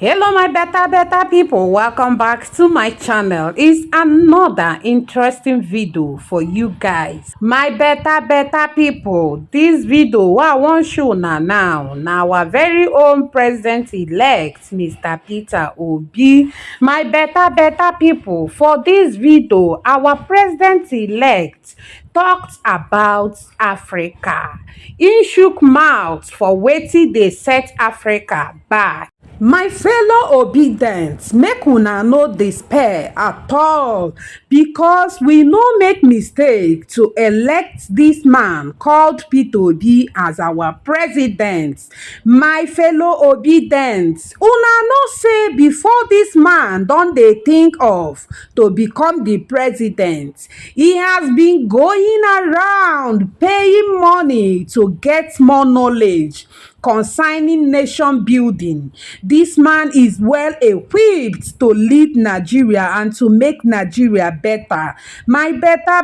Hello my better people, welcome back to my channel. It's another interesting video for you guys, my better people. This video what I want show now our very own president-elect Mr. Peter Obi. My better people, for this video our president-elect talked about Africa. He shook mouth for wetin dey set Africa back. My fellow obedient, make una no despair at all, because we no make mistake to elect this man called Peter Obi as our president. My fellow obedient, una know say before this man don dey think of to become the president, he has been going around paying money to get more knowledge concerning nation building. This man is well equipped to lead Nigeria and to make Nigeria better. My better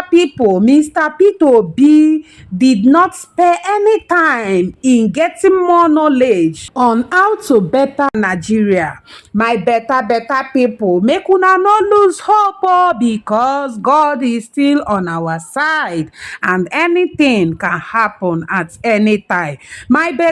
people, Mr. Peter Obi did not spare any time in getting more knowledge on how to better Nigeria. My better people, make una no lose hope, because God is still on our side and anything can happen at any time. My better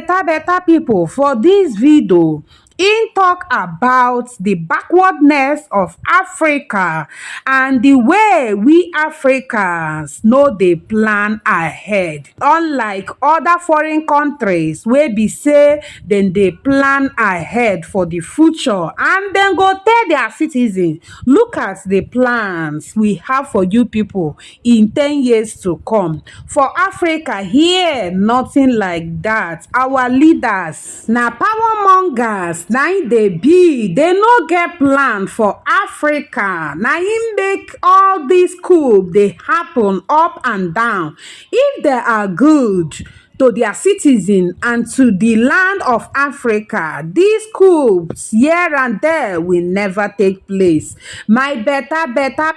people, for this video he talk about the backwardness of Africa and the way we Africans no dey plan ahead, unlike other foreign countries wey be say dem dey plan ahead for the future and dem go tell their citizens, look at the plans we have for you people in 10 years to come. For Africa here, nothing like that. Our leaders na power mongers, na im dey be. They no get plan for Africa. Na im make all this coup dey happen up and down. If they are good to their citizens and to the land of Africa, these coups here and there will never take place. My better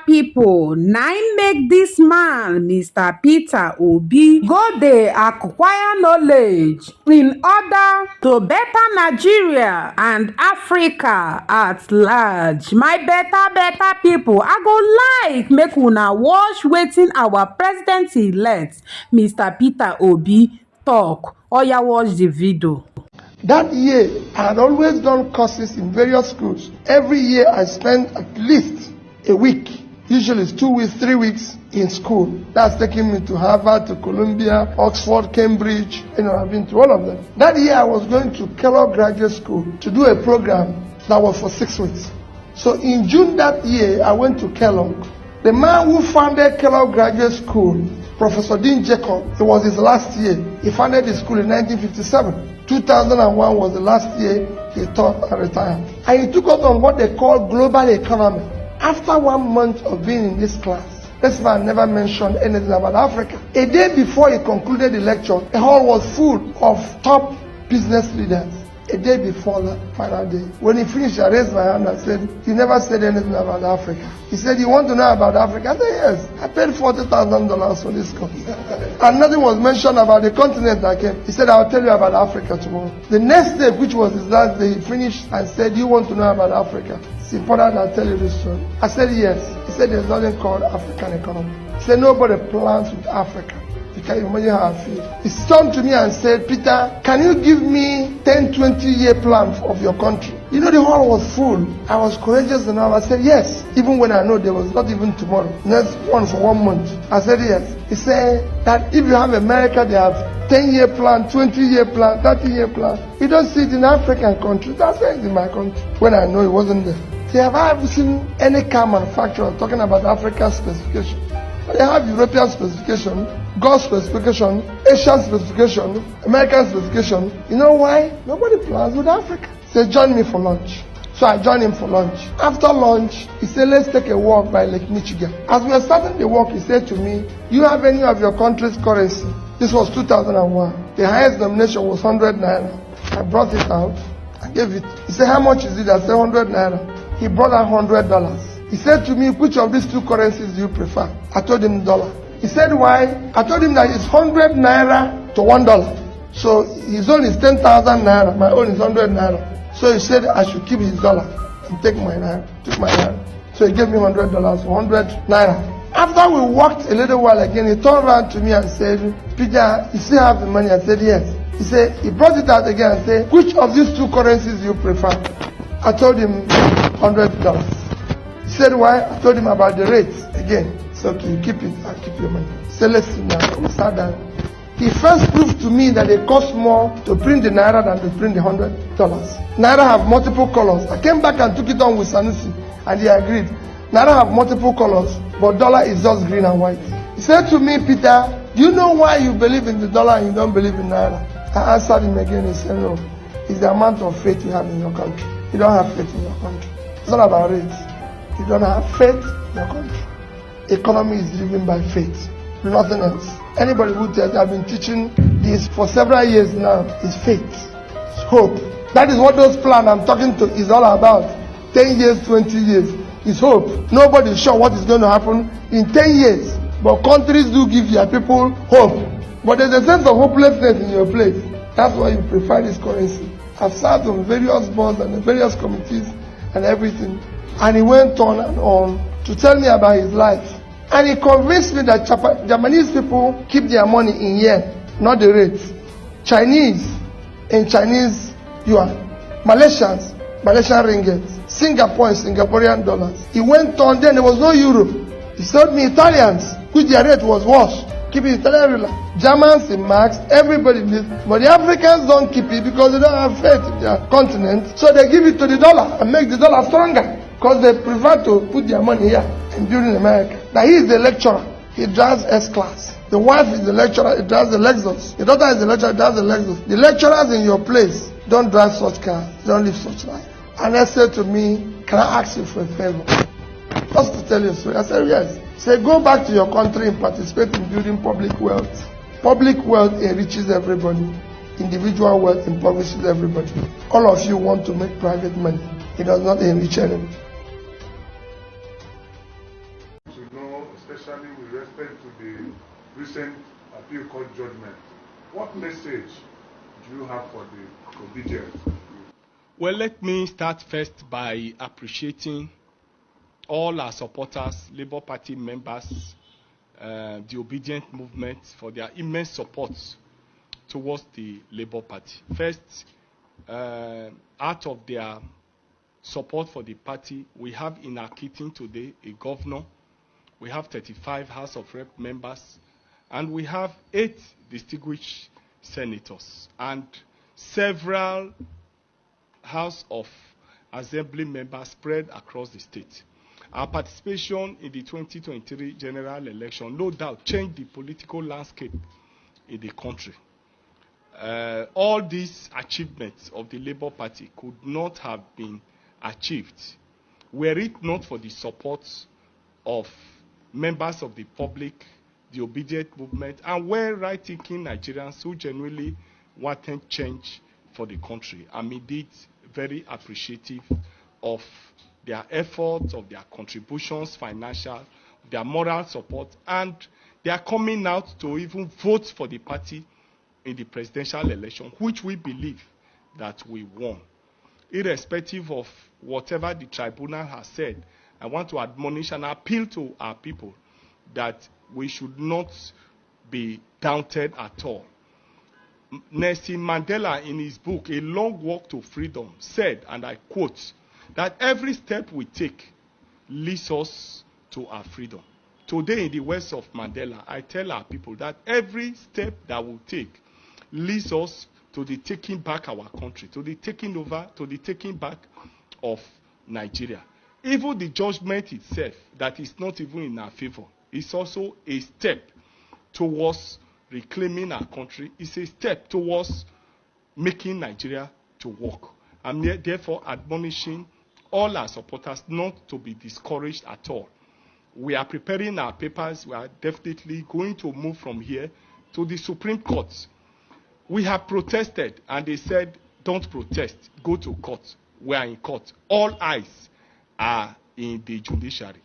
people, na im make this man Mr. Peter Obi go dey acquire knowledge in order to better Nigeria and Africa at large. My better people, I go like make una watch wetin our president-elect Mr. Peter Obi talk. Oya, watch the video. That year, I had always done courses in various schools. Every year, I spent at least a week, usually it's 2 weeks, 3 weeks in school. That's taking me to Harvard, to Columbia, Oxford, Cambridge. I've been to all of them. That year, I was going to Kellogg Graduate School to do a program that was for 6 weeks. So in June that year, I went to Kellogg. The man who founded Kellogg Graduate School, Professor Dean Jacob, it was his last year. He founded the school in 1957. 2001 was the last year he taught and retired. And he took us on what they call global economy. After 1 month of being in this class, this man never mentioned anything about Africa. A day before he concluded the lecture, the hall was full of top business leaders. A day before the final day, when he finished, I raised my hand and said, "You never said anything about Africa." He said, "You want to know about Africa?" I said, "Yes. I paid $40,000 for this course." And nothing was mentioned about the continent I came. He said, "I'll tell you about Africa tomorrow." The next day, which was his last day, he finished and said, "You want to know about Africa? It's important I tell you this story." I said, "Yes." He said, "There's nothing called African economy." He said, "Nobody plans with Africa." You can imagine how I feel. He turned to me and said, "Peter, can you give me 10-20-year plan of your country?" You know, the hall was full. I was courageous enough. I said, "Yes." Even when I know there was not even tomorrow. Next one for 1 month. I said, "Yes." He said that if you have America, they have 10-year plan, 20-year plan, 30-year plan. You don't see it in African countries. That's why it's in my country. When I know it wasn't there. They have ever seen any car manufacturer talking about African specification. They have European specification, Gulf specification, Asian specification, American specification. You know why? Nobody plans with Africa. He said, "Join me for lunch." So I joined him for lunch. After lunch, he said, "Let's take a walk by Lake Michigan." As we were starting the walk, he said to me, "You have any of your country's currency?" This was 2001. The highest denomination was 100 naira. I brought it out. I gave it. He said, "How much is it?" I said, 100 naira. He brought out $100. He said to me, "Which of these two currencies do you prefer?" I told him dollar. He said, "Why?" I told him that it's 100 naira to $1. So his own is 10,000 naira. My own is 100 naira. So he said I should keep his dollar and take my naira. Took my naira. So he gave me $100, 100 naira. After we walked a little while again, he turned around to me and said, Peter, you still have the money? I said, yes. He said, he brought it out again and said, which of these two currencies do you prefer? I told him $100. He said, why? I told him about the rates again. So okay, you keep it, I'll keep your money. He said, let's see now. We sat down. He first proved to me that it costs more to print the naira than to print the $100. Naira have multiple colors. I came back and took it on with Sanusi, and he agreed. Naira have multiple colors, but dollar is just green and white. He said to me, Peter, do you know why you believe in the dollar and you don't believe in naira? I answered him again. He said, no, it's the amount of faith you have in your country. You don't have faith in your country. It's not about rates. You don't have faith in your country. Economy is driven by faith, nothing else. Anybody who tells I've been teaching this for several years now is faith, it's hope. That is what those plans I'm talking to is all about. 10 years, 20 years. It's hope. Nobody is sure what is going to happen in 10 years. But countries do give their people hope. But there's a sense of hopelessness in your place. That's why you prefer this currency. I've served on various boards and various committees and everything. And he went on and on to tell me about his life. And he convinced me that Japanese people keep their money in yen, not the rates. Chinese in Chinese yuan. Malaysians, Malaysian ringgit. Singapore in Singaporean dollars. He went on, then there was no euro. He told me Italians, which their rate was worse, keep it Italian ruler. Germans in marks, everybody did. But the Africans don't keep it because they don't have faith in their continent. So they give it to the dollar and make the dollar stronger. Because they prefer to put their money here and build in America. Now he is the lecturer. He drives S-Class. The wife is the lecturer. He drives the Lexus. The daughter is the lecturer. He drives the Lexus. The lecturers in your place don't drive such cars. They don't live such life. And they said to me, can I ask you for a favor? Just to tell you a story. I said, yes. He said, go back to your country and participate in building public wealth. Public wealth enriches everybody. Individual wealth impoverishes everybody. All of you want to make private money. It does not enrich anybody. Especially with respect to the recent appeal court judgment, what message do you have for the obedient? Well, let me start first by appreciating all our supporters, Labour Party members, the obedient movement for their immense support towards the Labour Party. First, out of their support for the party, we have in our keeping today a governor. We have 35 House of Rep members, and we have 8 distinguished senators and several House of Assembly members spread across the state. Our participation in the 2023 general election, no doubt, changed the political landscape in the country. All these achievements of the Labour Party could not have been achieved were it not for the support of members of the public, the obedient movement, and well-right-thinking Nigerians who genuinely wanted change for the country. I'm indeed very appreciative of their efforts, of their contributions, financial, their moral support, and they are coming out to even vote for the party in the presidential election, which we believe that we won. Irrespective of whatever the tribunal has said, I want to admonish and appeal to our people that we should not be daunted at all. Nelson Mandela, in his book, A Long Walk to Freedom, said, and I quote, that every step we take leads us to our freedom. Today, in the words of Mandela, I tell our people that every step that we take leads us to the taking back our country, to the taking over, to the taking back of Nigeria. Even the judgment itself, that is not even in our favor, is also a step towards reclaiming our country. It's a step towards making Nigeria to work. I'm therefore admonishing all our supporters not to be discouraged at all. We are preparing our papers. We are definitely going to move from here to the Supreme Court. We have protested, and they said, don't protest, go to court. We are in court. All eyes are in the judiciary.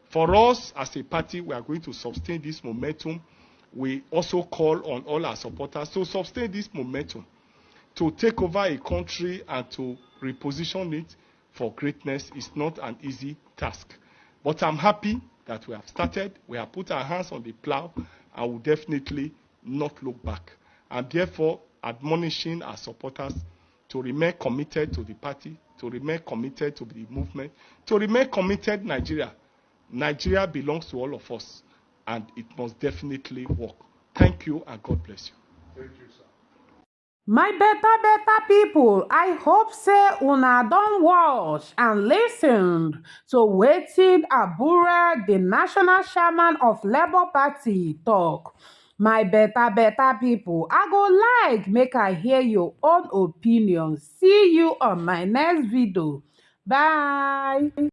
For us, as a party, we are going to sustain this momentum. We also call on all our supporters to sustain this momentum, to take over a country and to reposition it for greatness is not an easy task. But I'm happy that we have started, we have put our hands on the plow, and will definitely not look back. And therefore, admonishing our supporters to remain committed to the party, to remain committed to the movement, to remain committed Nigeria. Nigeria belongs to all of us, and it must definitely work. Thank you, and God bless you. Thank you, sir. My better people, I hope say una don watch and listen to wetin Abure, the national chairman of Labour Party, talk. My better people, I go like make I hear your own opinion. See you on my next video. Bye.